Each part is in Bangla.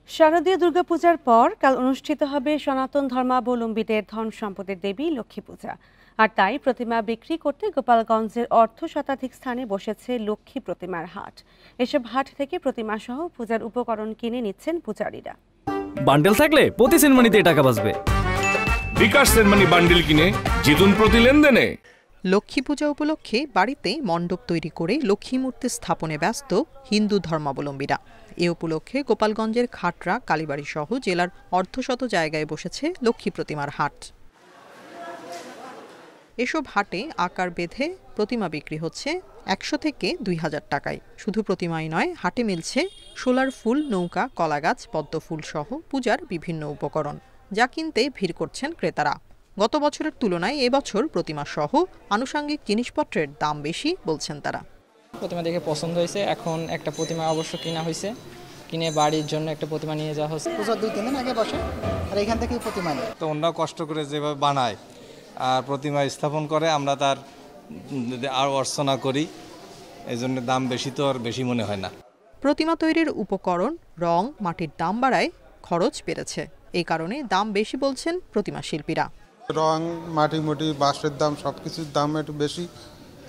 শারদীয় দুর্গাপূজার পর কাল অনুষ্ঠিত হবে সনাতন ধর্মাবলম্বীদের ধন সম্পদের দেবী লক্ষ্মী পূজা। আর তাই প্রতিমা বিক্রি করতে গোপালগঞ্জের অর্ধ শতাধিক স্থানে বসেছে লক্ষ্মী প্রতিমার হাট। এসব হাট থেকে প্রতিমা সহ পূজার উপকরণ কিনে নিচ্ছেন পূজারীরা। বান্ডেল থাকলে প্রতি সেনমানিতে টাকা বাঁচবে। বিকাশ সেনমানি বান্ডেল কিনে জিতুন প্রতি লেনদেনে। লক্ষ্মী পূজা উপলক্ষে বাড়িতে মণ্ডপ তৈরি করে লক্ষ্মী মূর্তি স্থাপনে ব্যস্ত হিন্দু ধর্মাবলম্বীরা। এ উপলক্ষে গোপালগঞ্জের খাটরা, কালীবাড়ি সহ জেলার অর্ধশত জায়গায় বসেছে লক্ষ্মী প্রতিমার হাট। এসব হাটে আকার বেঁধে প্রতিমা বিক্রি হচ্ছে 100 থেকে 2000 টাকায়। শুধু প্রতিমাই নয়, হাটে মিলছে সোলার ফুল, নৌকা, কলাগাছ, পদ্মফুল সহ পূজার বিভিন্ন উপকরণ, যা কিনতে ভিড় করছেন ক্রেতারা। গত বছরের তুলনায় এবছর প্রতিমা সহ আনুষঙ্গিক জিনিসপত্রের দাম বেশি বলছেন তারা। প্রতিমা দেখে পছন্দ হয়েছে, এখন একটা প্রতিমা অবশ্য কিনা হয়েছে, কিনে বাড়ির জন্য একটা প্রতিমা নিয়ে যাওয়া হচ্ছে। পূজার 2-3 দিন আগে বসে আর এখান থেকেই প্রতিমা নেয়। তো অন্য কষ্ট করে যেভাবে বানায় আর প্রতিমা স্থাপন করে, আমরা তার আর অর্চনা করি, এই জন্য দাম বেশি তো আর বেশি মনে হয় না। প্রতিমা তৈরির উপকরণ, রং, মাটির দাম বাড়ায় খরচ বেড়েছে। এই কারণে দাম বেশি বলছেন প্রতিমা শিল্পীরা। রং, মাটি, বাঁশের দাম, সবকিছুর দাম একটু বেশি,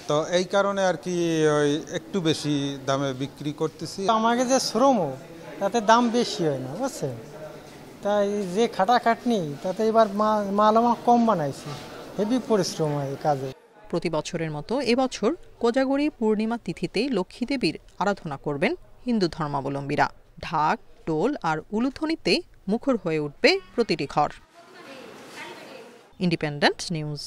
তো এই কারণে আর কি ওই একটু বেশি দামে বিক্রি করতেছি। আমাকে যে শ্রম, তাতে দাম বেশি হয় না, বুঝছেন? তাই যে খাটাখাটনি, তাতে এবার মাল আমার কম বানাইছি, হেভি পরিশ্রম হয় কাজে। প্রতি বছরের মতো এবছর কোজাগরী পূর্ণিমা তিথিতে লক্ষ্মী দেবীর আরাধনা করবেন হিন্দু ধর্মাবলম্বীরা। ঢাক, টোল আর উলুধ্বনিতে মুখর হয়ে উঠবে প্রতিটি ঘর। Independent news.